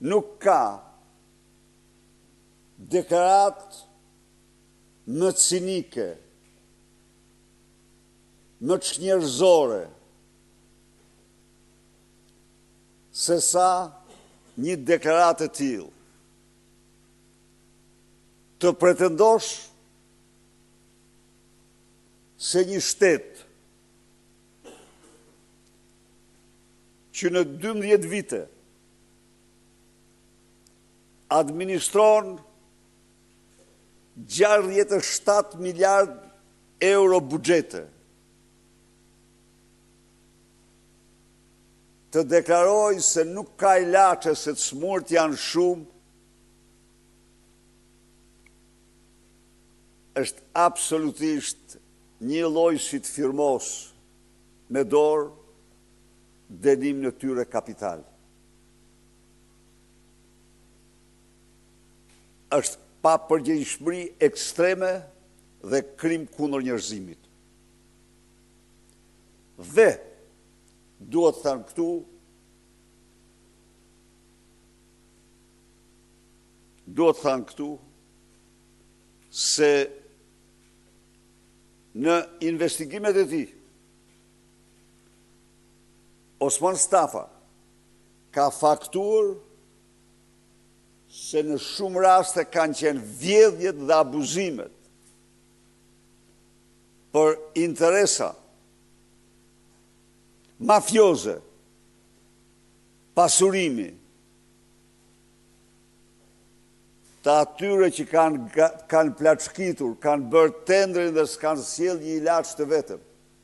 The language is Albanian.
nuk ka deklarat më cinike, më çnjerëzore, se sa një deklaratë e tillë. Të pretendosh se një shtet që në 12 vite administron 67 miliard euro buxhete, të deklaroj se nuk ka ilaçe se të smurt janë shumë, është absolutisht një lloj si të firmos me dorë dënim në tyre kapital. Është pa përgjegjshmëri ekstreme dhe krim kundër njerëzimit. Dhe duhet thënë këtu, se në investigimet e tij, Osman Stafa ka faktuar se në shumë raste kanë qenë vjedhjet dhe abuzimet për interesa mafioze, pasurimi, të atyre që kanë plaçkitur, kanë bërë tendrin dhe s'kanë sjellë një ilaç të vetëm.